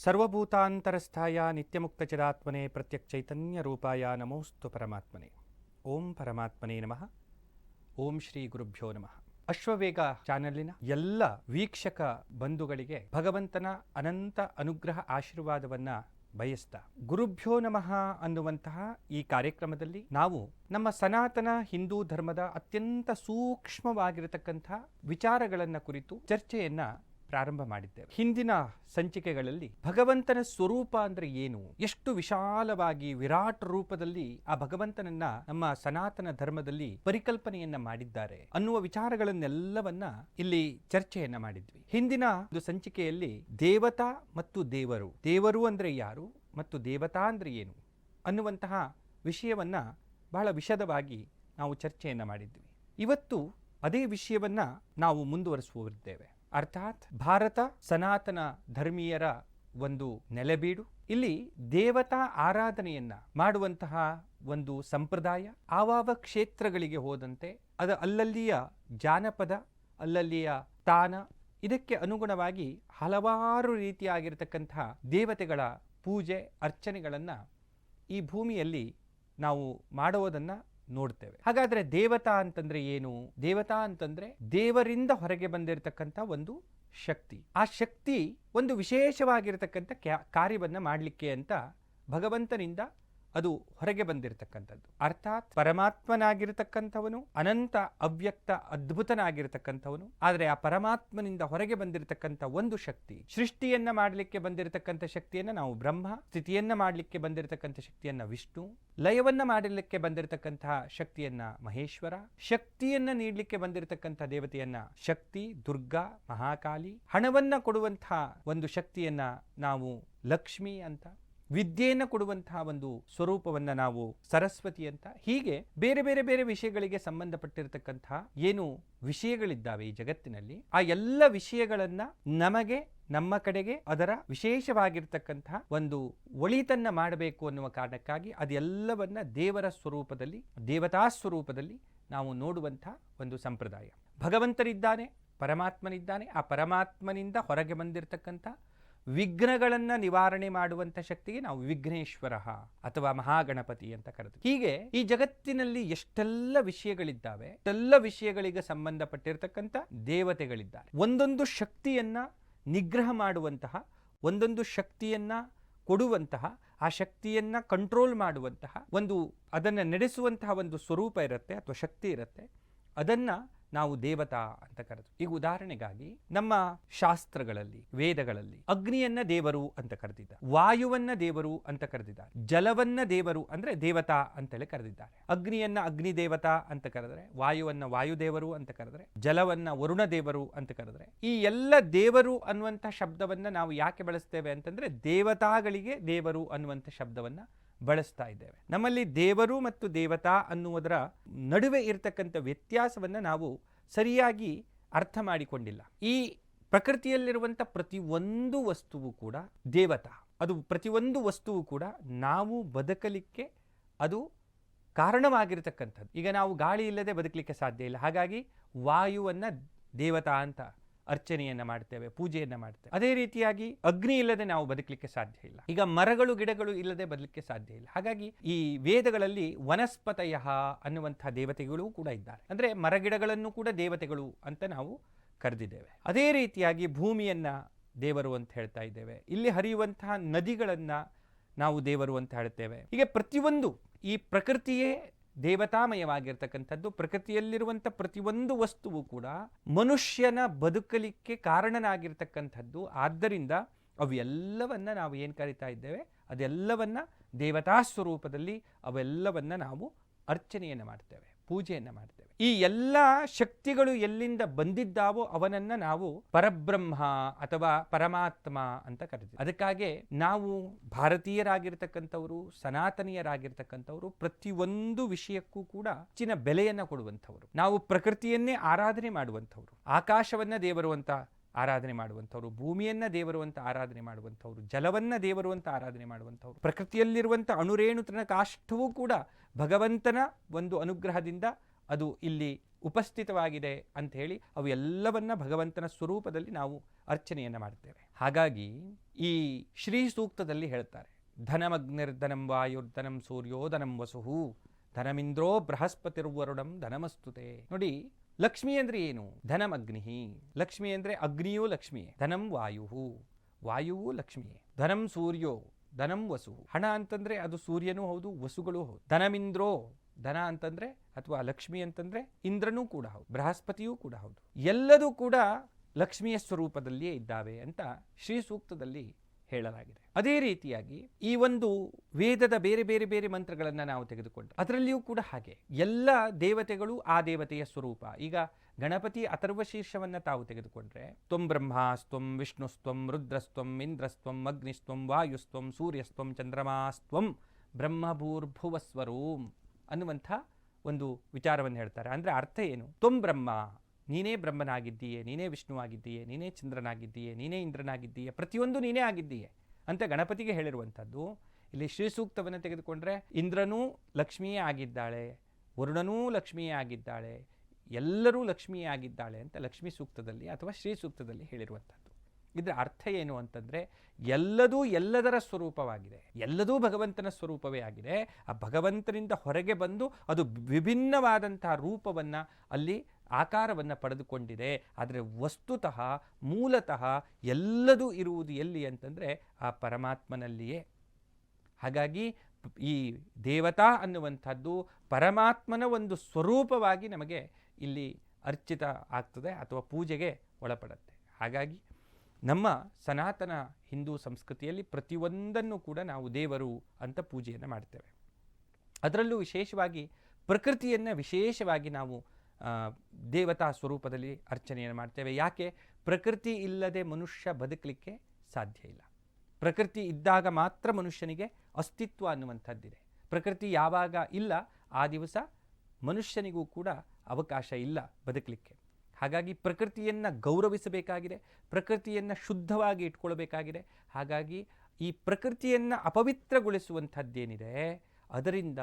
ಸರ್ವಭೂತಾಂತರಸ್ಥಾಯ ನಿತ್ಯಮುಕ್ತಚಿರಾತ್ಮನೆ ಪ್ರತ್ಯಕ್ಷೈತನ್ಯರೂಪಾಯ ನಮೋಸ್ತು ಪರಮಾತ್ಮನೆ. ಓಂ ಪರಮಾತ್ಮನೇ ನಮಃ. ಓಂ ಶ್ರೀ ಗುರುಭ್ಯೋ ನಮಃ. ಅಶ್ವವೇಗ ಚಾನಲಿನ ಎಲ್ಲ ವೀಕ್ಷಕ ಬಂಧುಗಳಿಗೆ ಭಗವಂತನ ಅನಂತ ಅನುಗ್ರಹ ಆಶೀರ್ವಾದವನ್ನ ಬಯಸ್ತಾ ಗುರುಭ್ಯೋ ನಮಃ ಅನ್ನುವಂತಹ ಈ ಕಾರ್ಯಕ್ರಮದಲ್ಲಿ ನಾವು ನಮ್ಮ ಸನಾತನ ಹಿಂದೂ ಧರ್ಮದ ಅತ್ಯಂತ ಸೂಕ್ಷ್ಮವಾಗಿರತಕ್ಕಂಥ ವಿಚಾರಗಳನ್ನ ಕುರಿತು ಚರ್ಚೆಯನ್ನ ಪ್ರಾರಂಭ ಮಾಡಿದ್ದೇವೆ. ಹಿಂದಿನ ಸಂಚಿಕೆಗಳಲ್ಲಿ ಭಗವಂತನ ಸ್ವರೂಪ ಅಂದ್ರೆ ಏನು, ಎಷ್ಟು ವಿಶಾಲವಾಗಿ ವಿರಾಟ್ ರೂಪದಲ್ಲಿ ಆ ಭಗವಂತನನ್ನ ನಮ್ಮ ಸನಾತನ ಧರ್ಮದಲ್ಲಿ ಪರಿಕಲ್ಪನೆಯನ್ನ ಮಾಡಿದ್ದಾರೆ ಅನ್ನುವ ವಿಚಾರಗಳನ್ನೆಲ್ಲವನ್ನ ಇಲ್ಲಿ ಚರ್ಚೆಯನ್ನ ಮಾಡಿದ್ವಿ. ಹಿಂದಿನ ಒಂದು ಸಂಚಿಕೆಯಲ್ಲಿ ದೇವತಾ ಮತ್ತು ದೇವರು, ದೇವರು ಅಂದ್ರೆ ಯಾರು ಮತ್ತು ದೇವತಾ ಅಂದ್ರೆ ಏನು ಅನ್ನುವಂತಹ ವಿಷಯವನ್ನ ಬಹಳ ವಿಶದವಾಗಿ ನಾವು ಚರ್ಚೆಯನ್ನ ಮಾಡಿದ್ವಿ. ಇವತ್ತು ಅದೇ ವಿಷಯವನ್ನ ನಾವು ಮುಂದುವರಿಸುವರಿದ್ದೇವೆ. ಅರ್ಥಾತ್ ಭಾರತ ಸನಾತನ ಧರ್ಮೀಯರ ಒಂದು ನೆಲೆಬೀಡು. ಇಲ್ಲಿ ದೇವತಾ ಆರಾಧನೆಯನ್ನ ಮಾಡುವಂತಹ ಒಂದು ಸಂಪ್ರದಾಯ ಆವಾವ ಕ್ಷೇತ್ರಗಳಿಗೆ ಹೋದಂತೆ ಅಲ್ಲಲ್ಲಿಯ ಜಾನಪದ, ಅಲ್ಲಲ್ಲಿಯ ತಾನ, ಇದಕ್ಕೆ ಅನುಗುಣವಾಗಿ ಹಲವಾರು ರೀತಿಯಾಗಿರತಕ್ಕಂತಹ ದೇವತೆಗಳ ಪೂಜೆ ಅರ್ಚನೆಗಳನ್ನ ಈ ಭೂಮಿಯಲ್ಲಿ ನಾವು ಮಾಡುವುದನ್ನ ನೋಡ್ತೇವೆ. ಹಾಗಾದ್ರೆ ದೇವತಾ ಅಂತಂದ್ರೆ ಏನು? ದೇವತಾ ಅಂತಂದ್ರೆ ದೇವರಿಂದ ಹೊರಗೆ ಬಂದಿರತಕ್ಕಂಥ ಒಂದು ಶಕ್ತಿ. ಆ ಶಕ್ತಿ ಒಂದು ವಿಶೇಷವಾಗಿರತಕ್ಕಂಥ ಕಾರ್ಯವನ್ನ ಮಾಡಲಿಕ್ಕೆ ಅಂತ ಭಗವಂತನಿಂದ ಅದು ಹೊರಗೆ ಬಂದಿರತಕ್ಕಂಥದ್ದು. ಅರ್ಥಾತ್ ಪರಮಾತ್ಮನಾಗಿರತಕ್ಕಂಥವನು ಅನಂತ ಅವ್ಯಕ್ತ ಅದ್ಭುತನಾಗಿರತಕ್ಕಂಥವನು. ಆದರೆ ಆ ಪರಮಾತ್ಮನಿಂದ ಹೊರಗೆ ಬಂದಿರತಕ್ಕಂಥ ಒಂದು ಶಕ್ತಿ, ಸೃಷ್ಟಿಯನ್ನ ಮಾಡಲಿಕ್ಕೆ ಬಂದಿರತಕ್ಕಂಥ ಶಕ್ತಿಯನ್ನ ನಾವು ಬ್ರಹ್ಮ, ಸ್ಥಿತಿಯನ್ನ ಮಾಡಲಿಕ್ಕೆ ಬಂದಿರತಕ್ಕಂಥ ಶಕ್ತಿಯನ್ನ ವಿಷ್ಣು, ಲಯವನ್ನ ಮಾಡಲಿಕ್ಕೆ ಬಂದಿರತಕ್ಕಂತಹ ಶಕ್ತಿಯನ್ನ ಮಹೇಶ್ವರ, ಶಕ್ತಿಯನ್ನ ನೀಡಲಿಕ್ಕೆ ಬಂದಿರತಕ್ಕಂಥ ದೇವತೆಯನ್ನ ಶಕ್ತಿ, ದುರ್ಗಾ, ಮಹಾಕಾಲಿ, ಹಣವನ್ನ ಕೊಡುವಂತಹ ಒಂದು ಶಕ್ತಿಯನ್ನ ನಾವು ಲಕ್ಷ್ಮಿ ಅಂತ, ವಿದ್ಯೆಯನ್ನು ಕೊಡುವಂತಹ ಒಂದು ಸ್ವರೂಪವನ್ನ ನಾವು ಸರಸ್ವತಿ ಅಂತ, ಹೀಗೆ ಬೇರೆ ಬೇರೆ ಬೇರೆ ವಿಷಯಗಳಿಗೆ ಸಂಬಂಧಪಟ್ಟಿರತಕ್ಕಂತಹ ಏನು ವಿಷಯಗಳಿದ್ದಾವೆ ಈ ಜಗತ್ತಿನಲ್ಲಿ, ಆ ಎಲ್ಲ ವಿಷಯಗಳನ್ನ ನಮಗೆ ನಮ್ಮ ಕಡೆಗೆ ಅದರ ವಿಶೇಷವಾಗಿರ್ತಕ್ಕಂತಹ ಒಂದು ಒಳಿತನ್ನ ಮಾಡಬೇಕು ಅನ್ನುವ ಕಾರಣಕ್ಕಾಗಿ ಅದೆಲ್ಲವನ್ನ ದೇವರ ಸ್ವರೂಪದಲ್ಲಿ, ದೇವತಾ ಸ್ವರೂಪದಲ್ಲಿ ನಾವು ನೋಡುವಂತಹ ಒಂದು ಸಂಪ್ರದಾಯ. ಭಗವಂತನಿದ್ದಾನೆ, ಪರಮಾತ್ಮನಿದ್ದಾನೆ. ಆ ಪರಮಾತ್ಮನಿಂದ ಹೊರಗೆ ಬಂದಿರತಕ್ಕಂಥ ವಿಘ್ನಗಳನ್ನ ನಿವಾರಣೆ ಮಾಡುವಂತ ಶಕ್ತಿಗೆ ನಾವು ವಿಘ್ನೇಶ್ವರ ಅಥವಾ ಮಹಾಗಣಪತಿ ಅಂತ ಕರೆದು. ಹೀಗೆ ಈ ಜಗತ್ತಿನಲ್ಲಿ ಎಷ್ಟೆಲ್ಲ ವಿಷಯಗಳಿದ್ದಾವೆ, ಎಲ್ಲ ವಿಷಯಗಳಿಗೆ ಸಂಬಂಧಪಟ್ಟಿರತಕ್ಕಂಥ ದೇವತೆಗಳಿದ್ದಾರೆ. ಒಂದೊಂದು ಶಕ್ತಿಯನ್ನ ನಿಗ್ರಹ ಮಾಡುವಂತಹ, ಒಂದೊಂದು ಶಕ್ತಿಯನ್ನ ಕೊಡುವಂತಹ, ಆ ಶಕ್ತಿಯನ್ನ ಕಂಟ್ರೋಲ್ ಮಾಡುವಂತಹ ಒಂದು, ಅದನ್ನ ನಡೆಸುವಂತಹ ಒಂದು ಸ್ವರೂಪ ಇರುತ್ತೆ ಅಥವಾ ಶಕ್ತಿ ಇರುತ್ತೆ. ಅದನ್ನ ನಾವು ದೇವತಾ ಅಂತ ಕರೆದು. ಈಗ ಉದಾಹರಣೆಗಾಗಿ ನಮ್ಮ ಶಾಸ್ತ್ರಗಳಲ್ಲಿ, ವೇದಗಳಲ್ಲಿ ಅಗ್ನಿಯನ್ನ ದೇವರು ಅಂತ ಕರೆದಿದ್ದಾರೆ, ವಾಯುವನ್ನ ದೇವರು ಅಂತ ಕರೆದಿದ್ದಾರೆ, ಜಲವನ್ನ ದೇವರು ಅಂದ್ರೆ ದೇವತಾ ಅಂತೇಳಿ ಕರೆದಿದ್ದಾರೆ. ಅಗ್ನಿಯನ್ನ ಅಗ್ನಿ ದೇವತಾ ಅಂತ ಕರೆದ್ರೆ, ವಾಯುವನ್ನ ವಾಯುದೇವರು ಅಂತ ಕರೆದ್ರೆ, ಜಲವನ್ನ ವರುಣ ದೇವರು ಅಂತ ಕರೆದ್ರೆ, ಈ ಎಲ್ಲ ದೇವರು ಅನ್ನುವಂಥ ಶಬ್ದವನ್ನ ನಾವು ಯಾಕೆ ಬಳಸ್ತೇವೆ ಅಂತಂದ್ರೆ ದೇವತಾಗಳಿಗೆ ದೇವರು ಅನ್ನುವಂಥ ಶಬ್ದವನ್ನ ಬಳಸ್ತಾ ಇದ್ದೇವೆ. ನಮ್ಮಲ್ಲಿ ದೇವರು ಮತ್ತು ದೇವತಾ ಅನ್ನುವುದರ ನಡುವೆ ಇರತಕ್ಕಂಥ ವ್ಯತ್ಯಾಸವನ್ನ ನಾವು ಸರಿಯಾಗಿ ಅರ್ಥ ಮಾಡಿಕೊಂಡಿಲ್ಲ. ಈ ಪ್ರಕೃತಿಯಲ್ಲಿರುವಂಥ ಪ್ರತಿಯೊಂದು ವಸ್ತುವು ಕೂಡ ದೇವತಾ. ಅದು ಪ್ರತಿಯೊಂದು ವಸ್ತುವು ಕೂಡ ನಾವು ಬದುಕಲಿಕ್ಕೆ ಅದು ಕಾರಣವಾಗಿರತಕ್ಕಂಥದ್ದು. ಈಗ ನಾವು ಗಾಳಿ ಇಲ್ಲದೆ ಬದುಕಲಿಕ್ಕೆ ಸಾಧ್ಯ ಇಲ್ಲ. ಹಾಗಾಗಿ ವಾಯುವನ್ನ ದೇವತಾ ಅಂತ ಅರ್ಚನೆಯನ್ನ ಮಾಡ್ತೇವೆ, ಪೂಜೆಯನ್ನ ಮಾಡ್ತೇವೆ. ಅದೇ ರೀತಿಯಾಗಿ ಅಗ್ನಿ ಇಲ್ಲದೆ ನಾವು ಬದುಕಲಿಕ್ಕೆ ಸಾಧ್ಯ ಇಲ್ಲ. ಈಗ ಮರಗಳು ಗಿಡಗಳು ಇಲ್ಲದೆ ಬದುಕಲಿಕ್ಕೆ ಸಾಧ್ಯ ಇಲ್ಲ. ಹಾಗಾಗಿ ಈ ವೇದಗಳಲ್ಲಿ ವನಸ್ಪತಯ ಅನ್ನುವಂತಹ ದೇವತೆಗಳು ಕೂಡ ಇದ್ದಾರೆ. ಅಂದ್ರೆ ಮರಗಿಡಗಳನ್ನು ಕೂಡ ದೇವತೆಗಳು ಅಂತ ನಾವು ಕರೆದಿದ್ದೇವೆ. ಅದೇ ರೀತಿಯಾಗಿ ಭೂಮಿಯನ್ನ ದೇವರು ಅಂತ ಹೇಳ್ತಾ ಇದ್ದೇವೆ. ಇಲ್ಲಿ ಹರಿಯುವಂತಹ ನದಿಗಳನ್ನ ನಾವು ದೇವರು ಅಂತ ಹೇಳ್ತೇವೆ. ಹೀಗೆ ಪ್ರತಿಯೊಂದು ಈ ಪ್ರಕೃತಿಯೇ ದೇವತಾಮಯವಾಗಿರ್ತಕ್ಕಂಥದ್ದು. ಪ್ರಕೃತಿಯಲ್ಲಿರುವಂಥ ಪ್ರತಿಯೊಂದು ವಸ್ತುವು ಕೂಡ ಮನುಷ್ಯನ ಬದುಕಲಿಕ್ಕೆ ಕಾರಣನಾಗಿರ್ತಕ್ಕಂಥದ್ದು. ಆದ್ದರಿಂದ ಅವೆಲ್ಲವನ್ನ ನಾವು ಏನು ಕರಿತಾ ಇದ್ದೇವೆ, ಅದೆಲ್ಲವನ್ನ ದೇವತಾ ಸ್ವರೂಪದಲ್ಲಿ ಅವೆಲ್ಲವನ್ನ ನಾವು ಅರ್ಚನೆಯನ್ನು ಮಾಡ್ತೇವೆ, ಪೂಜೆಯನ್ನ ಮಾಡ್ತೇವೆ. ಈ ಎಲ್ಲ ಶಕ್ತಿಗಳು ಎಲ್ಲಿಂದ ಬಂದಿದ್ದಾವೋ ಅವನನ್ನ ನಾವು ಪರಬ್ರಹ್ಮ ಅಥವಾ ಪರಮಾತ್ಮ ಅಂತ ಕರಿತೀವಿ. ಅದಕ್ಕಾಗಿ ನಾವು ಭಾರತೀಯರಾಗಿರ್ತಕ್ಕಂಥವರು, ಸನಾತನೀಯರಾಗಿರ್ತಕ್ಕಂಥವರು ಪ್ರತಿಯೊಂದು ವಿಷಯಕ್ಕೂ ಕೂಡ ಹೆಚ್ಚಿನ ಬೆಲೆಯನ್ನ ಕೊಡುವಂಥವರು. ನಾವು ಪ್ರಕೃತಿಯನ್ನೇ ಆರಾಧನೆ ಮಾಡುವಂಥವ್ರು, ಆಕಾಶವನ್ನ ದೇವರು ಅಂತ ಆರಾಧನೆ ಮಾಡುವಂಥವ್ರು, ಭೂಮಿಯನ್ನ ದೇವರು ಅಂತ ಆರಾಧನೆ ಮಾಡುವಂಥವ್ರು, ಜಲವನ್ನ ದೇವರು ಅಂತ ಆರಾಧನೆ ಮಾಡುವಂಥವ್ರು. ಪ್ರಕೃತಿಯಲ್ಲಿರುವಂಥ ಅಣುರೇಣು ತನಕ ಅಷ್ಟವೂ ಕೂಡ ಭಗವಂತನ ಒಂದು ಅನುಗ್ರಹದಿಂದ ಅದು ಇಲ್ಲಿ ಉಪಸ್ಥಿತವಾಗಿದೆ ಅಂತ ಹೇಳಿ ಅವು ಎಲ್ಲವನ್ನ ಭಗವಂತನ ಸ್ವರೂಪದಲ್ಲಿ ನಾವು ಅರ್ಚನೆಯನ್ನು ಮಾಡ್ತೇವೆ. ಹಾಗಾಗಿ ಈ ಶ್ರೀ ಸೂಕ್ತದಲ್ಲಿ ಹೇಳ್ತಾರೆ, ಧನಮಗ್ನಿರ್ಧನಂ ವಾಯುರ್ಧನಂ ಸೂರ್ಯೋ ಧನಂ ವಸುಹು ಧನಮಿಂದ್ರೋ ಬೃಹಸ್ಪತಿರ್ವರುಣಂ ಧನಮಸ್ತುತೆ. ನೋಡಿ, ಲಕ್ಷ್ಮಿ ಅಂದ್ರೆ ಏನು? ಧನಂ ಅಗ್ನಿ. ಲಕ್ಷ್ಮಿ ಅಂದ್ರೆ ಅಗ್ನಿಯೂ ಲಕ್ಷ್ಮಿಯೇ. ಧನಂ ವಾಯು, ವಾಯುವು ಲಕ್ಷ್ಮಿಯೇ. ಧನಂ ಸೂರ್ಯೋ ಧನಂ ವಸು. ಹಣ ಅಂತಂದ್ರೆ ಅದು ಸೂರ್ಯನೂ ಹೌದು, ವಸುಗಳು ಹೌದು. ಧನಮಿಂದ್ರೋ, ಧನ ಅಂತಂದ್ರೆ ಅಥವಾ ಲಕ್ಷ್ಮಿ ಅಂತಂದ್ರೆ ಇಂದ್ರನೂ ಕೂಡ ಹೌದು, ಬೃಹಸ್ಪತಿಯೂ ಕೂಡ ಹೌದು. ಎಲ್ಲದೂ ಕೂಡ ಲಕ್ಷ್ಮಿಯ ಸ್ವರೂಪದಲ್ಲಿಯೇ ಇದ್ದಾವೆ ಅಂತ ಶ್ರೀ ಸೂಕ್ತದಲ್ಲಿ ಹೇಳಲಾಗಿದೆ. ಅದೇ ರೀತಿಯಾಗಿ ಈ ಒಂದು ವೇದದ ಬೇರೆ ಬೇರೆ ಬೇರೆ ಮಂತ್ರಗಳನ್ನು ನಾವು ತೆಗೆದುಕೊಂಡ್ರೆ ಅದರಲ್ಲಿಯೂ ಕೂಡ ಹಾಗೆ ಎಲ್ಲ ದೇವತೆಗಳು ಆ ದೇವತೆಯ ಸ್ವರೂಪ. ಈಗ ಗಣಪತಿ ಅಥರ್ವಶೀರ್ಷವನ್ನು ತಾವು ತೆಗೆದುಕೊಂಡ್ರೆ ತ್ವಂ ಬ್ರಹ್ಮಾಸ್ತ್ವಂ ವಿಷ್ಣುಸ್ತ್ವಂ ರುದ್ರಸ್ತ್ವಂ ಇಂದ್ರಸ್ತ್ವಂ ಅಗ್ನಿಸ್ತ್ವಂ ವಾಯುಸ್ತ್ವಂ ಸೂರ್ಯಸ್ತ್ವಂ ಚಂದ್ರಮಾಸ್ತ್ವಂ ಬ್ರಹ್ಮಭೂರ್ಭುವಸ್ವರೂಂ ಅನ್ನುವಂಥ ಒಂದು ವಿಚಾರವನ್ನು ಹೇಳ್ತಾರೆ. ಅಂದರೆ ಅರ್ಥ ಏನು? ತ್ವಂ ಬ್ರಹ್ಮ, ನೀನೇ ಬ್ರಹ್ಮನಾಗಿದ್ದೀಯೆ, ನೀನೇ ವಿಷ್ಣುವಾಗಿದ್ದೀಯೆ, ನೀನೇ ಚಂದ್ರನಾಗಿದ್ದೀಯೆ, ನೀನೇ ಇಂದ್ರನಾಗಿದ್ದೀಯೆ, ಪ್ರತಿಯೊಂದು ನೀನೇ ಆಗಿದ್ದೀಯೆ ಅಂತ ಗಣಪತಿಗೆ ಹೇಳಿರುವಂಥದ್ದು. ಇಲ್ಲಿ ಶ್ರೀ ಸೂಕ್ತವನ್ನು ತೆಗೆದುಕೊಂಡ್ರೆ ಇಂದ್ರನೂ ಲಕ್ಷ್ಮಿಯೇ ಆಗಿದ್ದಾಳೆ, ವರುಣನೂ ಲಕ್ಷ್ಮಿಯೇ ಆಗಿದ್ದಾಳೆ, ಎಲ್ಲರೂ ಲಕ್ಷ್ಮಿಯೇ ಆಗಿದ್ದಾಳೆ ಅಂತ ಲಕ್ಷ್ಮೀ ಸೂಕ್ತದಲ್ಲಿ ಅಥವಾ ಶ್ರೀ ಸೂಕ್ತದಲ್ಲಿ ಹೇಳಿರುವಂಥದ್ದು. ಇದರ ಅರ್ಥ ಏನು ಅಂತಂದರೆ ಎಲ್ಲದೂ ಎಲ್ಲದರ ಸ್ವರೂಪವಾಗಿದೆ, ಎಲ್ಲದೂ ಭಗವಂತನ ಸ್ವರೂಪವೇ ಆಗಿದೆ. ಆ ಭಗವಂತನಿಂದ ಹೊರಗೆ ಬಂದು ಅದು ವಿಭಿನ್ನವಾದಂತಹ ರೂಪವನ್ನು ಅಲ್ಲಿ ಆಕಾರವನ್ನು ಪಡೆದುಕೊಂಡಿದೆ. ಆದರೆ ವಸ್ತುತಃ ಮೂಲತಃ ಎಲ್ಲದೂ ಇರುವುದು ಎಲ್ಲಿ ಅಂತಂದರೆ ಆ ಪರಮಾತ್ಮನಲ್ಲಿಯೇ. ಹಾಗಾಗಿ ಈ ದೇವತಾ ಅನ್ನುವಂಥದ್ದು ಪರಮಾತ್ಮನ ಒಂದು ಸ್ವರೂಪವಾಗಿ ನಮಗೆ ಇಲ್ಲಿ ಅರ್ಚಿತ ಆಗ್ತದೆ ಅಥವಾ ಪೂಜೆಗೆ ಒಳಪಡುತ್ತೆ. ಹಾಗಾಗಿ ನಮ್ಮ ಸನಾತನ ಹಿಂದೂ ಸಂಸ್ಕೃತಿಯಲ್ಲಿ ಪ್ರತಿಯೊಂದನ್ನು ಕೂಡ ನಾವು ದೇವರು ಅಂತ ಪೂಜೆಯನ್ನು ಮಾಡ್ತೇವೆ. ಅದರಲ್ಲೂ ವಿಶೇಷವಾಗಿ ಪ್ರಕೃತಿಯನ್ನು ವಿಶೇಷವಾಗಿ ನಾವು ದೇವತಾ ಸ್ವರೂಪದಲ್ಲಿ ಅರ್ಚನೆಯನ್ನು ಮಾಡ್ತೇವೆ. ಯಾಕೆ? ಪ್ರಕೃತಿ ಇಲ್ಲದೆ ಮನುಷ್ಯ ಬದುಕಲಿಕ್ಕೆ ಸಾಧ್ಯ ಇಲ್ಲ. ಪ್ರಕೃತಿ ಇದ್ದಾಗ ಮಾತ್ರ ಮನುಷ್ಯನಿಗೆ ಅಸ್ತಿತ್ವ ಅನ್ನುವಂಥದ್ದಿದೆ. ಪ್ರಕೃತಿ ಯಾವಾಗ ಇಲ್ಲ ಆ ದಿವಸ ಮನುಷ್ಯನಿಗೂ ಕೂಡ ಅವಕಾಶ ಇಲ್ಲ ಬದುಕಲಿಕ್ಕೆ. ಹಾಗಾಗಿ ಪ್ರಕೃತಿಯನ್ನು ಗೌರವಿಸಬೇಕಾಗಿದೆ, ಪ್ರಕೃತಿಯನ್ನು ಶುದ್ಧವಾಗಿ ಇಟ್ಕೊಳ್ಬೇಕಾಗಿದೆ. ಹಾಗಾಗಿ ಈ ಪ್ರಕೃತಿಯನ್ನು ಅಪವಿತ್ರಗೊಳಿಸುವಂಥದ್ದೇನಿದೆ ಅದರಿಂದ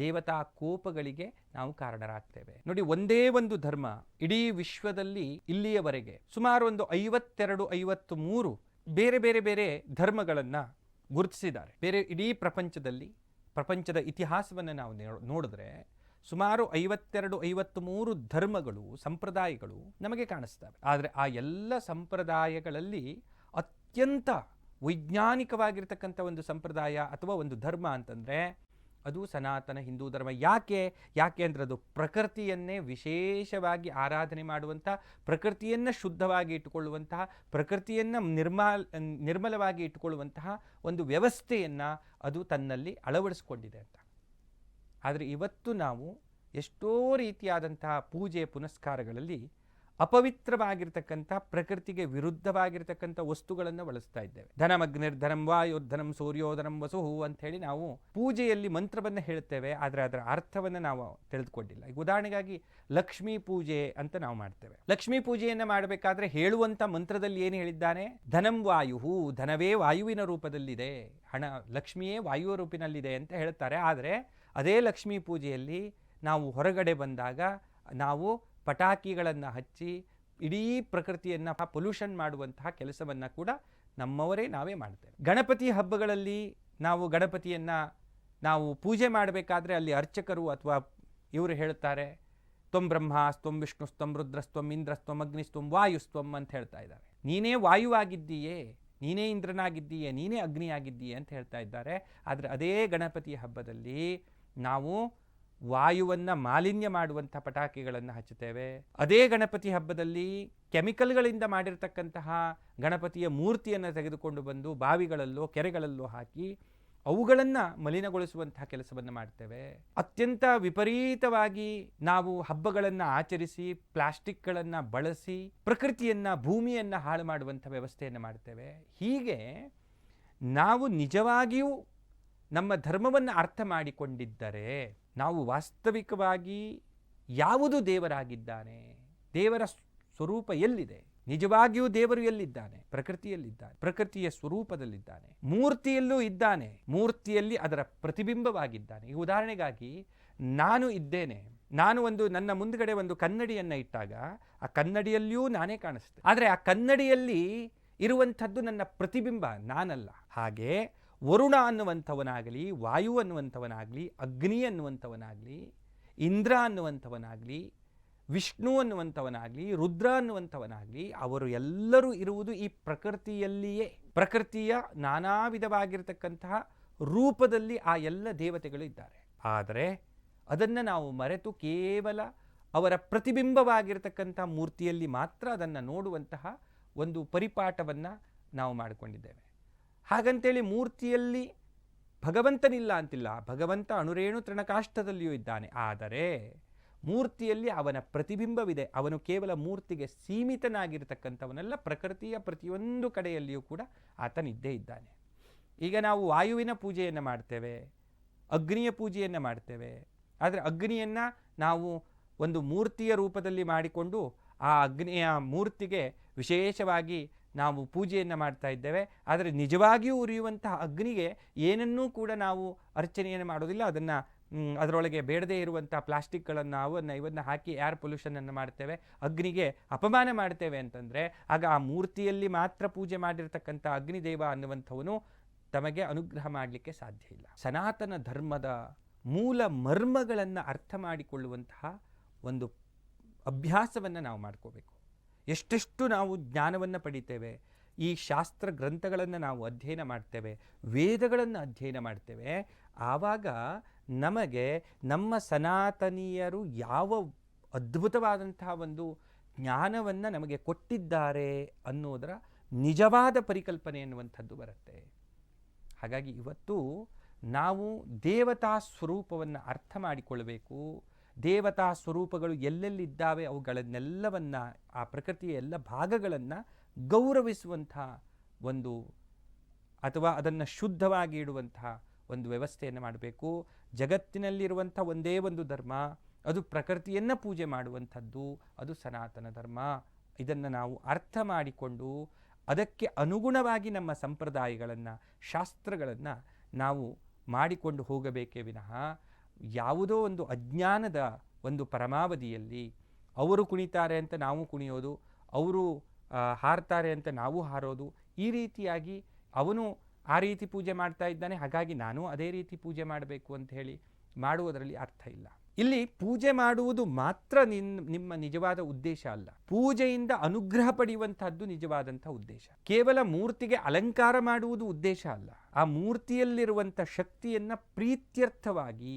ದೇವತಾ ಕೋಪಗಳಿಗೆ ನಾವು ಕಾರಣರಾಗ್ತೇವೆ. ನೋಡಿ, ಒಂದೇ ಒಂದು ಧರ್ಮ ಇಡೀ ವಿಶ್ವದಲ್ಲಿ ಇಲ್ಲಿಯವರೆಗೆ ಸುಮಾರು ಒಂದು 52-53 ಬೇರೆ ಬೇರೆ ಬೇರೆ ಧರ್ಮಗಳನ್ನು ಗುರುತಿಸಿದ್ದಾರೆ. ಬೇರೆ ಇಡೀ ಪ್ರಪಂಚದ ಇತಿಹಾಸವನ್ನು ನಾವು ನೋಡಿದ್ರೆ ಸುಮಾರು 52-53 ಧರ್ಮಗಳು, ಸಂಪ್ರದಾಯಗಳು ನಮಗೆ ಕಾಣಿಸ್ತವೆ. ಆದರೆ ಆ ಎಲ್ಲ ಸಂಪ್ರದಾಯಗಳಲ್ಲಿ ಅತ್ಯಂತ ವೈಜ್ಞಾನಿಕವಾಗಿರ್ತಕ್ಕಂಥ ಒಂದು ಸಂಪ್ರದಾಯ ಅಥವಾ ಒಂದು ಧರ್ಮ ಅಂತಂದರೆ ಅದು ಸನಾತನ ಹಿಂದೂ ಧರ್ಮ. ಯಾಕೆ ಅಂದರೆ ಅದು ಪ್ರಕೃತಿಯನ್ನೇ ವಿಶೇಷವಾಗಿ ಆರಾಧನೆ ಮಾಡುವಂಥ, ಪ್ರಕೃತಿಯನ್ನು ಶುದ್ಧವಾಗಿ ಇಟ್ಟುಕೊಳ್ಳುವಂತಹ, ಪ್ರಕೃತಿಯನ್ನು ನಿರ್ಮಲವಾಗಿ ಇಟ್ಟುಕೊಳ್ಳುವಂತಹ ಒಂದು ವ್ಯವಸ್ಥೆಯನ್ನು ಅದು ತನ್ನಲ್ಲಿ ಅಳವಡಿಸ್ಕೊಂಡಿದೆ ಅಂತ. ಆದರೆ ಇವತ್ತು ನಾವು ಎಷ್ಟೋ ರೀತಿಯಾದಂತಹ ಪೂಜೆ ಪುನಸ್ಕಾರಗಳಲ್ಲಿ ಅಪವಿತ್ರವಾಗಿರ್ತಕ್ಕಂಥ ಪ್ರಕೃತಿಗೆ ವಿರುದ್ಧವಾಗಿರ್ತಕ್ಕಂಥ ವಸ್ತುಗಳನ್ನು ಬಳಸ್ತಾ ಇದ್ದೇವೆ. ಧನಮಗ್ನಿರ್ಧನಂ ವಾಯುರ್ಧನಂ ಸೂರ್ಯೋಧನಂ ವಸುಹು ಅಂತ ಹೇಳಿ ನಾವು ಪೂಜೆಯಲ್ಲಿ ಮಂತ್ರವನ್ನು ಹೇಳ್ತೇವೆ, ಆದರೆ ಅದರ ಅರ್ಥವನ್ನು ನಾವು ತಿಳಿದುಕೊಂಡಿಲ್ಲ. ಈಗ ಉದಾಹರಣೆಗಾಗಿ ಲಕ್ಷ್ಮೀ ಪೂಜೆ ಅಂತ ನಾವು ಮಾಡ್ತೇವೆ. ಲಕ್ಷ್ಮೀ ಪೂಜೆಯನ್ನು ಮಾಡಬೇಕಾದ್ರೆ ಹೇಳುವಂಥ ಮಂತ್ರದಲ್ಲಿ ಏನು ಹೇಳಿದ್ದಾನೆ? ಧನಂ ವಾಯುಹು, ಧನವೇ ವಾಯುವಿನ ರೂಪದಲ್ಲಿದೆ, ಹಣ ಲಕ್ಷ್ಮಿಯೇ ವಾಯುವ ರೂಪಿನಲ್ಲಿದೆ ಅಂತ ಹೇಳ್ತಾರೆ. ಆದರೆ ಅದೇ ಲಕ್ಷ್ಮೀ ಪೂಜೆಯಲ್ಲಿ ನಾವು ಹೊರಗಡೆ ಬಂದಾಗ ನಾವು ಪಟಾಕಿಗಳನ್ನು ಹಚ್ಚಿ ಇಡೀ ಪ್ರಕೃತಿಯನ್ನು ಪೊಲ್ಯೂಷನ್ ಮಾಡುವಂತಹ ಕೆಲಸವನ್ನು ಕೂಡ ನಾವೇ ಮಾಡ್ತೇವೆ. ಗಣಪತಿ ಹಬ್ಬಗಳಲ್ಲಿ ನಾವು ಗಣಪತಿಯನ್ನು ನಾವು ಪೂಜೆ ಮಾಡಬೇಕಾದ್ರೆ ಅಲ್ಲಿ ಅರ್ಚಕರು ಅಥವಾ ಇವರು ಹೇಳ್ತಾರೆ ತ್ವಂ ಬ್ರಹ್ಮಾಸ್ತ್ವಂ ವಿಷ್ಣುಸ್ತ್ವಂ ರುದ್ರಸ್ತ್ವಂ ಇಂದ್ರಸ್ತ್ವಂ ಅಗ್ನಿಸ್ತ್ವಂ ವಾಯುಸ್ತ್ವಂ ಅಂತ ಹೇಳ್ತಾ ಇದ್ದಾರೆ. ನೀನೇ ವಾಯುವಾಗಿದ್ದೀಯೇ, ನೀನೇ ಇಂದ್ರನಾಗಿದ್ದೀಯೇ, ನೀನೇ ಅಗ್ನಿಯಾಗಿದ್ದೀಯೇ ಅಂತ ಹೇಳ್ತಾ ಇದ್ದಾರೆ. ಆದರೆ ಅದೇ ಗಣಪತಿ ಹಬ್ಬದಲ್ಲಿ ನಾವು ವಾಯುವನ್ನು ಮಾಲಿನ್ಯ ಮಾಡುವಂಥ ಪಟಾಕಿಗಳನ್ನು ಹಚ್ಚುತ್ತೇವೆ. ಅದೇ ಗಣಪತಿ ಹಬ್ಬದಲ್ಲಿ ಕೆಮಿಕಲ್ಗಳಿಂದ ಮಾಡಿರ್ತಕ್ಕಂತಹ ಗಣಪತಿಯ ಮೂರ್ತಿಯನ್ನು ತೆಗೆದುಕೊಂಡು ಬಂದು ಬಾವಿಗಳಲ್ಲೋ ಕೆರೆಗಳಲ್ಲೋ ಹಾಕಿ ಅವುಗಳನ್ನು ಮಲಿನಗೊಳಿಸುವಂತಹ ಕೆಲಸವನ್ನು ಮಾಡ್ತೇವೆ. ಅತ್ಯಂತ ವಿಪರೀತವಾಗಿ ನಾವು ಹಬ್ಬಗಳನ್ನು ಆಚರಿಸಿ ಪ್ಲಾಸ್ಟಿಕ್ಗಳನ್ನು ಬಳಸಿ ಪ್ರಕೃತಿಯನ್ನು, ಭೂಮಿಯನ್ನು ಹಾಳು ಮಾಡುವಂಥ ವ್ಯವಸ್ಥೆಯನ್ನು ಮಾಡ್ತೇವೆ. ಹೀಗೆ ನಾವು ನಿಜವಾಗಿಯೂ ನಮ್ಮ ಧರ್ಮವನ್ನು ಅರ್ಥ ಮಾಡಿಕೊಂಡಿದ್ದರೆ ನಾವು ವಾಸ್ತವಿಕವಾಗಿ ಯಾವುದು ದೇವರಾಗಿದ್ದಾನೆ, ದೇವರ ಸ್ವರೂಪ ಎಲ್ಲಿದೆ, ನಿಜವಾಗಿಯೂ ದೇವರು ಎಲ್ಲಿದ್ದಾನೆ? ಪ್ರಕೃತಿಯಲ್ಲಿದ್ದಾನೆ, ಪ್ರಕೃತಿಯ ಸ್ವರೂಪದಲ್ಲಿದ್ದಾನೆ, ಮೂರ್ತಿಯಲ್ಲೂ ಇದ್ದಾನೆ, ಮೂರ್ತಿಯಲ್ಲಿ ಅದರ ಪ್ರತಿಬಿಂಬವಾಗಿದ್ದಾನೆ. ಈ ಉದಾಹರಣೆಗಾಗಿ ನಾನು ಇದ್ದೇನೆ, ನಾನು ನನ್ನ ಮುಂದ್ಗಡೆ ಒಂದು ಕನ್ನಡಿಯನ್ನು ಇಟ್ಟಾಗ ಆ ಕನ್ನಡಿಯಲ್ಲಿಯೂ ನಾನೇ ಕಾಣಿಸ್ತೆ. ಆದರೆ ಆ ಕನ್ನಡಿಯಲ್ಲಿ ಇರುವಂಥದ್ದು ನನ್ನ ಪ್ರತಿಬಿಂಬ, ನಾನಲ್ಲ. ಹಾಗೆ ವರುಣ ಅನ್ನುವಂಥವನಾಗಲಿ, ವಾಯು ಅನ್ನುವಂಥವನಾಗಲಿ, ಅಗ್ನಿ ಅನ್ನುವಂಥವನಾಗಲಿ, ಇಂದ್ರ ಅನ್ನುವಂಥವನಾಗಲಿ, ವಿಷ್ಣು ಅನ್ನುವಂಥವನಾಗಲಿ, ರುದ್ರ ಅನ್ನುವಂಥವನಾಗಲಿ, ಅವರು ಎಲ್ಲರೂ ಇರುವುದು ಈ ಪ್ರಕೃತಿಯಲ್ಲಿಯೇ. ಪ್ರಕೃತಿಯ ನಾನಾ ವಿಧವಾಗಿರತಕ್ಕಂತಹ ರೂಪದಲ್ಲಿ ಆ ಎಲ್ಲ ದೇವತೆಗಳು ಇದ್ದಾರೆ. ಆದರೆ ಅದನ್ನು ನಾವು ಮರೆತು ಕೇವಲ ಅವರ ಪ್ರತಿಬಿಂಬವಾಗಿರತಕ್ಕಂಥ ಮೂರ್ತಿಯಲ್ಲಿ ಮಾತ್ರ ಅದನ್ನು ನೋಡುವಂತಹ ಒಂದು ಪರಿಪಾಠವನ್ನು ನಾವು ಮಾಡಿಕೊಂಡಿದ್ದೇವೆ. ಹಾಗಂತೇಳಿ ಮೂರ್ತಿಯಲ್ಲಿ ಭಗವಂತನಿಲ್ಲ ಅಂತಿಲ್ಲ. ಭಗವಂತ ಅಣುರೇಣು ತೃಣಕಾಷ್ಠದಲ್ಲಿಯೂ ಇದ್ದಾನೆ. ಆದರೆ ಮೂರ್ತಿಯಲ್ಲಿ ಅವನ ಪ್ರತಿಬಿಂಬವಿದೆ. ಅವನು ಕೇವಲ ಮೂರ್ತಿಗೆ ಸೀಮಿತನಾಗಿರ್ತಕ್ಕಂಥವನೆಲ್ಲ. ಪ್ರಕೃತಿಯ ಪ್ರತಿಯೊಂದು ಕಡೆಯಲ್ಲಿಯೂ ಕೂಡ ಆತನಿದ್ದೇ ಇದ್ದಾನೆ. ಈಗ ನಾವು ವಾಯುವಿನ ಪೂಜೆಯನ್ನು ಮಾಡ್ತೇವೆ, ಅಗ್ನಿಯ ಪೂಜೆಯನ್ನು ಮಾಡ್ತೇವೆ. ಆದರೆ ಅಗ್ನಿಯನ್ನು ನಾವು ಒಂದು ಮೂರ್ತಿಯ ರೂಪದಲ್ಲಿ ಮಾಡಿಕೊಂಡು ಆ ಅಗ್ನಿಯ ಮೂರ್ತಿಗೆ ವಿಶೇಷವಾಗಿ ನಾವು ಪೂಜೆಯನ್ನು ಮಾಡ್ತಾ ಇದ್ದೇವೆ. ಆದರೆ ನಿಜವಾಗಿಯೂ ಉರಿಯುವಂತಹ ಅಗ್ನಿಗೆ ಏನನ್ನೂ ಕೂಡ ನಾವು ಅರ್ಚನೆಯನ್ನು ಮಾಡೋದಿಲ್ಲ. ಅದರೊಳಗೆ ಬೇಡದೇ ಇರುವಂಥ ಪ್ಲಾಸ್ಟಿಕ್ಗಳನ್ನು ಇವನ್ನ ಹಾಕಿ ಏರ್ ಪೊಲ್ಯೂಷನನ್ನು ಮಾಡ್ತೇವೆ, ಅಗ್ನಿಗೆ ಅಪಮಾನ ಮಾಡ್ತೇವೆ ಅಂತಂದರೆ ಆಗ ಆ ಮೂರ್ತಿಯಲ್ಲಿ ಮಾತ್ರ ಪೂಜೆ ಮಾಡಿರ್ತಕ್ಕಂಥ ಅಗ್ನಿದೇವ ಅನ್ನುವಂಥವನು ತಮಗೆ ಅನುಗ್ರಹ ಮಾಡಲಿಕ್ಕೆ ಸಾಧ್ಯ ಇಲ್ಲ. ಸನಾತನ ಧರ್ಮದ ಮೂಲ ಮರ್ಮಗಳನ್ನು ಅರ್ಥ ಮಾಡಿಕೊಳ್ಳುವಂತಹ ಒಂದು ಅಭ್ಯಾಸವನ್ನು ನಾವು ಮಾಡ್ಕೋಬೇಕು. ಎಷ್ಟೆಷ್ಟು ನಾವು ಜ್ಞಾನವನ್ನು ಪಡಿತೇವೆ, ಈ ಶಾಸ್ತ್ರ ಗ್ರಂಥಗಳನ್ನು ನಾವು ಅಧ್ಯಯನ ಮಾಡ್ತೇವೆ, ವೇದಗಳನ್ನು ಅಧ್ಯಯನ ಮಾಡ್ತೇವೆ, ಆವಾಗ ನಮಗೆ ನಮ್ಮ ಸನಾತನೀಯರು ಯಾವ ಅದ್ಭುತವಾದಂತಹ ಒಂದು ಜ್ಞಾನವನ್ನು ನಮಗೆ ಕೊಟ್ಟಿದ್ದಾರೆ ಅನ್ನೋದರ ನಿಜವಾದ ಪರಿಕಲ್ಪನೆ ಎನ್ನುವಂಥದ್ದು ಬರುತ್ತೆ. ಹಾಗಾಗಿ ಇವತ್ತು ನಾವು ದೇವತಾ ಸ್ವರೂಪವನ್ನು ಅರ್ಥ ಮಾಡಿಕೊಳ್ಳಬೇಕು. ದೇವತಾ ಸ್ವರೂಪಗಳು ಎಲ್ಲೆಲ್ಲಿದ್ದಾವೆ ಅವುಗಳನ್ನೆಲ್ಲವನ್ನು, ಆ ಪ್ರಕೃತಿಯ ಎಲ್ಲ ಭಾಗಗಳನ್ನು ಗೌರವಿಸುವಂಥ ಒಂದು ಅಥವಾ ಅದನ್ನು ಶುದ್ಧವಾಗಿ ಇಡುವಂತಹ ಒಂದು ವ್ಯವಸ್ಥೆಯನ್ನು ಮಾಡಬೇಕು. ಜಗತ್ತಿನಲ್ಲಿರುವಂಥ ಒಂದೇ ಒಂದು ಧರ್ಮ, ಅದು ಪ್ರಕೃತಿಯನ್ನು ಪೂಜೆ ಮಾಡುವಂಥದ್ದು, ಅದು ಸನಾತನ ಧರ್ಮ. ಇದನ್ನು ನಾವು ಅರ್ಥ ಮಾಡಿಕೊಂಡು ಅದಕ್ಕೆ ಅನುಗುಣವಾಗಿ ನಮ್ಮ ಸಂಪ್ರದಾಯಗಳನ್ನು, ಶಾಸ್ತ್ರಗಳನ್ನು ನಾವು ಮಾಡಿಕೊಂಡು ಹೋಗಬೇಕೇ ವಿನಃ ಯಾವುದೋ ಒಂದು ಅಜ್ಞಾನದ ಒಂದು ಪರಮಾವಧಿಯಲ್ಲಿ ಅವರು ಕುಣಿತಾರೆ ಅಂತ ನಾವು ಕುಣಿಯೋದು, ಅವರು ಹಾರ್ತಾರೆ ಅಂತ ನಾವು ಹಾರೋದು, ಈ ರೀತಿಯಾಗಿ ಅವನು ಆ ರೀತಿ ಪೂಜೆ ಮಾಡ್ತಾ ಇದ್ದಾನೆ ಹಾಗಾಗಿ ನಾನು ಅದೇ ರೀತಿ ಪೂಜೆ ಮಾಡಬೇಕು ಅಂತ ಹೇಳಿ ಮಾಡುವುದರಲ್ಲಿ ಅರ್ಥ ಇಲ್ಲ. ಇಲ್ಲಿ ಪೂಜೆ ಮಾಡುವುದು ಮಾತ್ರ ನಿಮ್ಮ ನಿಜವಾದ ಉದ್ದೇಶ ಅಲ್ಲ. ಪೂಜೆಯಿಂದ ಅನುಗ್ರಹ ಪಡೆಯುವಂತಹದ್ದು ನಿಜವಾದಂಥ ಉದ್ದೇಶ. ಕೇವಲ ಮೂರ್ತಿಗೆ ಅಲಂಕಾರ ಮಾಡುವುದು ಉದ್ದೇಶ ಅಲ್ಲ. ಆ ಮೂರ್ತಿಯಲ್ಲಿರುವಂಥ ಶಕ್ತಿಯನ್ನು ಪ್ರೀತ್ಯರ್ಥವಾಗಿ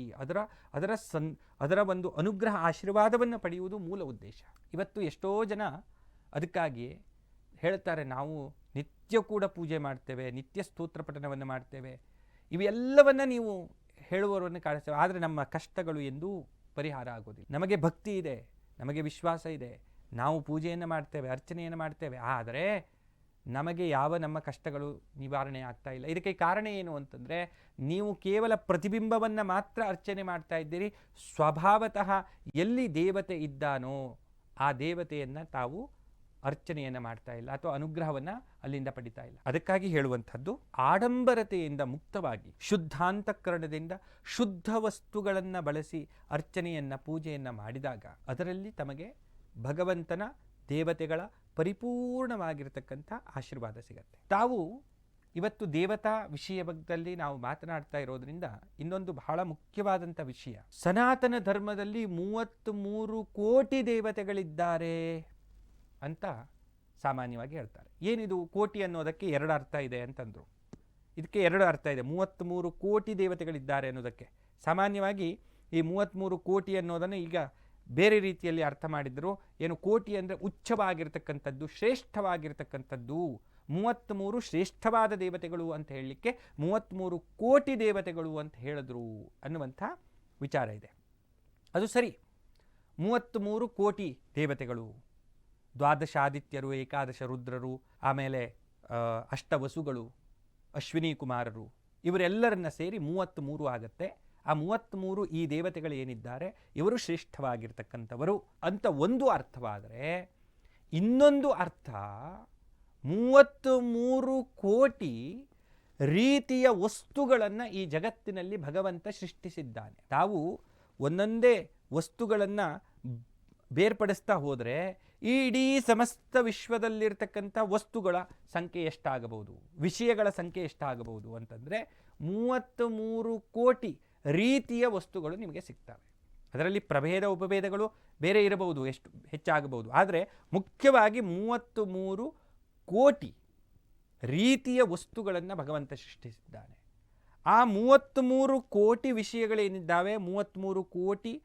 ಅದರ ಒಂದು ಅನುಗ್ರಹ ಆಶೀರ್ವಾದವನ್ನು ಪಡೆಯುವುದು ಮೂಲ ಉದ್ದೇಶ. ಇವತ್ತು ಎಷ್ಟೋ ಜನ ಅದಕ್ಕಾಗಿ ಹೇಳ್ತಾರೆ, ನಾವು ನಿತ್ಯ ಕೂಡ ಪೂಜೆ ಮಾಡ್ತೇವೆ, ನಿತ್ಯ ಸ್ತೋತ್ರ ಪಠಣವನ್ನು ಮಾಡ್ತೇವೆ, ಇವೆಲ್ಲವನ್ನು ನೀವು ಹೇಳುವವರನ್ನು ಕಾಣಿಸ್ತೇವೆ, ಆದರೆ ನಮ್ಮ ಕಷ್ಟಗಳು ಎಂದೂ ಪರಿಹಾರ ಆಗೋದಿಲ್ಲ. ನಮಗೆ ಭಕ್ತಿ ಇದೆ, ನಮಗೆ ವಿಶ್ವಾಸ ಇದೆ, ನಾವು ಪೂಜೆಯನ್ನು ಮಾಡ್ತೇವೆ, ಅರ್ಚನೆಯನ್ನು ಮಾಡ್ತೇವೆ, ಆದರೆ ನಮಗೆ ನಮ್ಮ ಕಷ್ಟಗಳು ನಿವಾರಣೆ ಆಗ್ತಾ ಇಲ್ಲ. ಇದಕ್ಕೆ ಕಾರಣ ಏನು ಅಂತಂದರೆ, ನೀವು ಕೇವಲ ಪ್ರತಿಬಿಂಬವನ್ನು ಮಾತ್ರ ಅರ್ಚನೆ ಮಾಡ್ತಾ ಇದ್ದೀರಿ. ಸ್ವಭಾವತಃ ಎಲ್ಲಿ ದೇವತೆ ಇದ್ದಾನೋ ಆ ದೇವತೆಯನ್ನು ತಾವು ಅರ್ಚನೆಯನ್ನು ಮಾಡ್ತಾ ಇಲ್ಲ ಅಥವಾ ಅನುಗ್ರಹವನ್ನು ಅಲ್ಲಿಂದ ಪಡಿತಾ ಇಲ್ಲ. ಅದಕ್ಕಾಗಿ ಹೇಳುವಂಥದ್ದು, ಆಡಂಬರತೆಯಿಂದ ಮುಕ್ತವಾಗಿ ಶುದ್ಧಾಂತಕರಣದಿಂದ ಶುದ್ಧ ವಸ್ತುಗಳನ್ನು ಬಳಸಿ ಅರ್ಚನೆಯನ್ನು ಪೂಜೆಯನ್ನು ಮಾಡಿದಾಗ ಅದರಲ್ಲಿ ತಮಗೆ ಭಗವಂತನ ದೇವತೆಗಳ ಪರಿಪೂರ್ಣವಾಗಿರತಕ್ಕಂಥ ಆಶೀರ್ವಾದ ಸಿಗತ್ತೆ. ತಾವು ಇವತ್ತು ದೇವತಾ ವಿಷಯದಲ್ಲಿ ನಾವು ಮಾತನಾಡ್ತಾ ಇರೋದ್ರಿಂದ ಇನ್ನೊಂದು ಬಹಳ ಮುಖ್ಯವಾದಂಥ ವಿಷಯ, ಸನಾತನ ಧರ್ಮದಲ್ಲಿ 33 ಕೋಟಿ ದೇವತೆಗಳಿದ್ದಾರೆ ಅಂತ ಸಾಮಾನ್ಯವಾಗಿ ಹೇಳ್ತಾರೆ. ಏನಿದು ಕೋಟಿ ಅನ್ನೋದಕ್ಕೆ 2 ಅರ್ಥ ಇದೆ ಅಂತಂದರು. ಇದಕ್ಕೆ 2 ಅರ್ಥ ಇದೆ. 33 ಕೋಟಿ ದೇವತೆಗಳಿದ್ದಾರೆ ಅನ್ನೋದಕ್ಕೆ ಸಾಮಾನ್ಯವಾಗಿ ಈ 33 ಕೋಟಿ ಅನ್ನೋದನ್ನು ಈಗ ಬೇರೆ ರೀತಿಯಲ್ಲಿ ಅರ್ಥ ಮಾಡಿದ್ರು. ಏನು ಕೋಟಿ ಅಂದರೆ ಉಚ್ಚವಾಗಿರ್ತಕ್ಕಂಥದ್ದು, ಶ್ರೇಷ್ಠವಾಗಿರ್ತಕ್ಕಂಥದ್ದು. 33 ಶ್ರೇಷ್ಠವಾದ ದೇವತೆಗಳು ಅಂತ ಹೇಳಲಿಕ್ಕೆ 33 ಕೋಟಿ ದೇವತೆಗಳು ಅಂತ ಹೇಳಿದ್ರು ಅನ್ನುವಂಥ ವಿಚಾರ ಇದೆ. ಅದು ಸರಿ, 33 ಕೋಟಿ ದೇವತೆಗಳು, 12 ಆದಿತ್ಯರು, 11 ರುದ್ರರು, ಆಮೇಲೆ ಅಷ್ಟವಸುಗಳು, ಅಶ್ವಿನಿ ಕುಮಾರರು, ಇವರೆಲ್ಲರನ್ನ ಸೇರಿ 33 ಆಗುತ್ತೆ. ಆ 33 ಈ ದೇವತೆಗಳು ಏನಿದ್ದಾರೆ ಇವರು ಶ್ರೇಷ್ಠವಾಗಿರ್ತಕ್ಕಂಥವರು ಅಂತ ಒಂದು ಅರ್ಥವಾದರೆ, ಇನ್ನೊಂದು ಅರ್ಥ 33 ಕೋಟಿ ರೀತಿಯ ವಸ್ತುಗಳನ್ನು ಈ ಜಗತ್ತಿನಲ್ಲಿ ಭಗವಂತ ಸೃಷ್ಟಿಸಿದ್ದಾನೆ. ತಾವು ಒಂದೊಂದೇ ವಸ್ತುಗಳನ್ನು ಬೇರ್ಪಡಿಸ್ತಾ ಹೋದರೆ ಈ ಇಡೀ ಸಮಸ್ತ ವಿಶ್ವದಲ್ಲಿರ್ತಕ್ಕಂಥ ವಸ್ತುಗಳ ಸಂಖ್ಯೆ ಎಷ್ಟಾಗಬಹುದು, ವಿಷಯಗಳ ಸಂಖ್ಯೆ ಎಷ್ಟಾಗಬಹುದು ಅಂತಂದರೆ 33 ಕೋಟಿ ರೀತಿಯ ವಸ್ತುಗಳು ನಿಮಗೆ ಸಿಗ್ತವೆ. ಅದರಲ್ಲಿ ಪ್ರಭೇದ ಉಪಭೇದಗಳು ಬೇರೆ ಇರಬಹುದು, ಎಷ್ಟು ಹೆಚ್ಚಾಗಬಹುದು, ಆದರೆ ಮುಖ್ಯವಾಗಿ 33 ಕೋಟಿ ರೀತಿಯ ವಸ್ತುಗಳನ್ನು ಭಗವಂತ ಸೃಷ್ಟಿಸಿದ್ದಾನೆ. ಆ 33 ಕೋಟಿ ವಿಷಯಗಳೇನಿದ್ದಾವೆ, 33 ಕೋಟಿ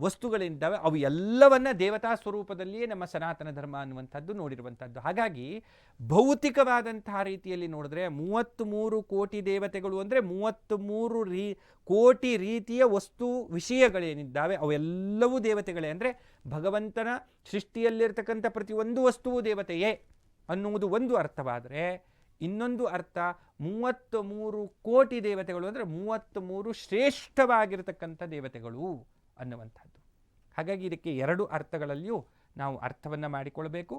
ವಸ್ತುಗಳೇನಿದ್ದಾವೆ, ಅವು ಎಲ್ಲವನ್ನ ದೇವತಾ ಸ್ವರೂಪದಲ್ಲಿಯೇ ನಮ್ಮ ಸನಾತನ ಧರ್ಮ ಅನ್ನುವಂಥದ್ದು ನೋಡಿರುವಂಥದ್ದು. ಹಾಗಾಗಿ ಭೌತಿಕವಾದಂತಹ ರೀತಿಯಲ್ಲಿ ನೋಡಿದ್ರೆ 33 ಕೋಟಿ ದೇವತೆಗಳು ಅಂದರೆ 33 ಕೋಟಿ ರೀತಿಯ ವಸ್ತು ವಿಷಯಗಳೇನಿದ್ದಾವೆ ಅವೆಲ್ಲವೂ ದೇವತೆಗಳೇ. ಅಂದರೆ ಭಗವಂತನ ಸೃಷ್ಟಿಯಲ್ಲಿರ್ತಕ್ಕಂಥ ಪ್ರತಿಯೊಂದು ವಸ್ತುವು ದೇವತೆಯೇ ಅನ್ನುವುದು ಒಂದು ಅರ್ಥವಾದರೆ, ಇನ್ನೊಂದು ಅರ್ಥ 33 ಕೋಟಿ ದೇವತೆಗಳು ಅಂದರೆ 33 ಶ್ರೇಷ್ಠವಾಗಿರತಕ್ಕಂಥ ದೇವತೆಗಳು ಅನ್ನುವಂಥದ್ದು. ಹಾಗಾಗಿ ಇದಕ್ಕೆ ಎರಡು ಅರ್ಥಗಳಲ್ಲಿಯೂ ನಾವು ಅರ್ಥವನ್ನು ಮಾಡಿಕೊಳ್ಬೇಕು.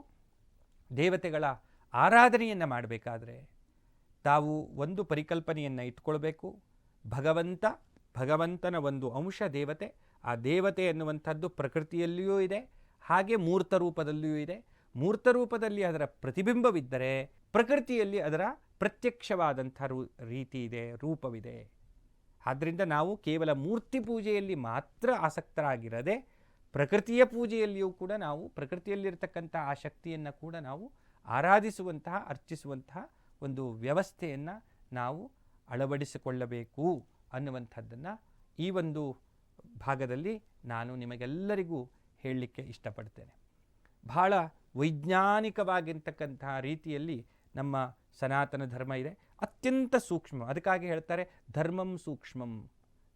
ದೇವತೆಗಳ ಆರಾಧನೆಯನ್ನು ಮಾಡಬೇಕಾದ್ರೆ ತಾವು ಒಂದು ಪರಿಕಲ್ಪನೆಯನ್ನು ಇಟ್ಕೊಳ್ಬೇಕು. ಭಗವಂತನ ಒಂದು ಅಂಶ ದೇವತೆ. ಆ ದೇವತೆ ಎನ್ನುವಂಥದ್ದು ಪ್ರಕೃತಿಯಲ್ಲಿಯೂ ಇದೆ, ಹಾಗೆ ಮೂರ್ತ ರೂಪದಲ್ಲಿಯೂ ಇದೆ. ಮೂರ್ತ ರೂಪದಲ್ಲಿ ಅದರ ಪ್ರತಿಬಿಂಬವಿದ್ದರೆ ಪ್ರಕೃತಿಯಲ್ಲಿ ಅದರ ಪ್ರತ್ಯಕ್ಷವಾದಂಥ ರೀತಿ ಇದೆ, ರೂಪವಿದೆ. ಆದ್ದರಿಂದ ನಾವು ಕೇವಲ ಮೂರ್ತಿ ಪೂಜೆಯಲ್ಲಿ ಮಾತ್ರ ಆಸಕ್ತರಾಗಿರದೆ ಪ್ರಕೃತಿಯ ಪೂಜೆಯಲ್ಲಿಯೂ ಕೂಡ ನಾವು ಪ್ರಕೃತಿಯಲ್ಲಿರ್ತಕ್ಕಂಥ ಆ ಶಕ್ತಿಯನ್ನು ಕೂಡ ನಾವು ಆರಾಧಿಸುವಂತಹ, ಅರ್ಚಿಸುವಂತಹ ಒಂದು ವ್ಯವಸ್ಥೆಯನ್ನು ನಾವು ಅಳವಡಿಸಿಕೊಳ್ಳಬೇಕು ಅನ್ನುವಂಥದ್ದನ್ನು ಈ ಒಂದು ಭಾಗದಲ್ಲಿ ನಾನು ನಿಮಗೆಲ್ಲರಿಗೂ ಹೇಳಲಿಕ್ಕೆ ಇಷ್ಟಪಡ್ತೇನೆ. ಬಹಳ ವೈಜ್ಞಾನಿಕವಾಗಿರ್ತಕ್ಕಂತಹ ರೀತಿಯಲ್ಲಿ ನಮ್ಮ ಸನಾತನ ಧರ್ಮ ಇದೆ, ಅತ್ಯಂತ ಸೂಕ್ಷ್ಮ. ಅದಕ್ಕಾಗಿ ಹೇಳ್ತಾರೆ ಧರ್ಮಂ ಸೂಕ್ಷ್ಮಂ.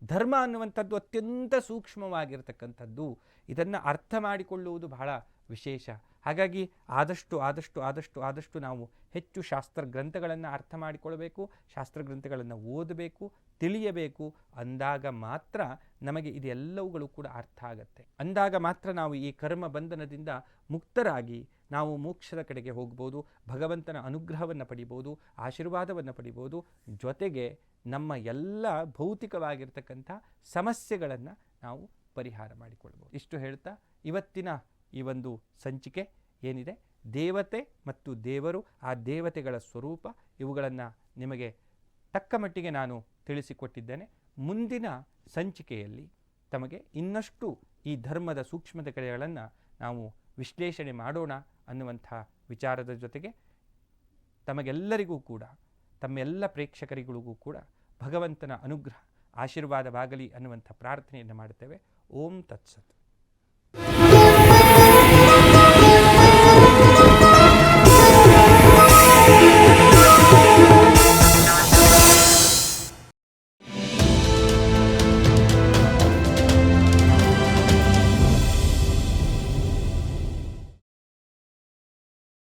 ಧರ್ಮ ಅನ್ನುವಂಥದ್ದು ಅತ್ಯಂತ ಸೂಕ್ಷ್ಮವಾಗಿರ್ತಕ್ಕಂಥದ್ದು. ಇದನ್ನು ಅರ್ಥ ಮಾಡಿಕೊಳ್ಳುವುದು ಬಹಳ ವಿಶೇಷ. ಹಾಗಾಗಿ ಆದಷ್ಟು ನಾವು ಹೆಚ್ಚು ಶಾಸ್ತ್ರ ಗ್ರಂಥಗಳನ್ನು ಅರ್ಥ ಮಾಡಿಕೊಳ್ಳಬೇಕು, ಶಾಸ್ತ್ರ ಗ್ರಂಥಗಳನ್ನು ಓದಬೇಕು, ತಿಳಿಯಬೇಕು. ಅಂದಾಗ ಮಾತ್ರ ನಮಗೆ ಇದೆಲ್ಲವುಗಳು ಕೂಡ ಅರ್ಥ ಆಗತ್ತೆ. ಅಂದಾಗ ಮಾತ್ರ ನಾವು ಈ ಕರ್ಮ ಬಂಧನದಿಂದ ಮುಕ್ತರಾಗಿ ನಾವು ಮೋಕ್ಷದ ಕಡೆಗೆ ಹೋಗ್ಬೋದು, ಭಗವಂತನ ಅನುಗ್ರಹವನ್ನು ಪಡಿಬೋದು, ಆಶೀರ್ವಾದವನ್ನು ಪಡಿಬೋದು. ಜೊತೆಗೆ ನಮ್ಮ ಎಲ್ಲ ಭೌತಿಕವಾಗಿರ್ತಕ್ಕಂಥ ಸಮಸ್ಯೆಗಳನ್ನು ನಾವು ಪರಿಹಾರ ಮಾಡಿಕೊಳ್ಬೋದು. ಇಷ್ಟು ಹೇಳ್ತಾ ಇವತ್ತಿನ ಈ ಒಂದು ಸಂಚಿಕೆ ಏನಿದೆ, ದೇವತೆ ಮತ್ತು ದೇವರು, ಆ ದೇವತೆಗಳ ಸ್ವರೂಪ, ಇವುಗಳನ್ನು ನಿಮಗೆ ತಕ್ಕ ಮಟ್ಟಿಗೆ ನಾನು ತಿಳಿಸಿಕೊಟ್ಟಿದ್ದೇನೆ. ಮುಂದಿನ ಸಂಚಿಕೆಯಲ್ಲಿ ತಮಗೆ ಇನ್ನಷ್ಟು ಈ ಧರ್ಮದ ಸೂಕ್ಷ್ಮತೆಗಳನ್ನು ನಾವು ವಿಶ್ಲೇಷಣೆ ಮಾಡೋಣ ಅನ್ನುವಂಥ ವಿಚಾರದ ಜೊತೆಗೆ ತಮಗೆಲ್ಲರಿಗೂ ಕೂಡ, ತಮ್ಮೆಲ್ಲ ಪ್ರೇಕ್ಷಕರಿಗಳಿಗೂ ಕೂಡ ಭಗವಂತನ ಅನುಗ್ರಹ ಆಶೀರ್ವಾದವಾಗಲಿ ಅನ್ನುವಂಥ ಪ್ರಾರ್ಥನೆಯನ್ನು ಮಾಡುತ್ತೇವೆ. ಓಂ ತತ್ಸತ್.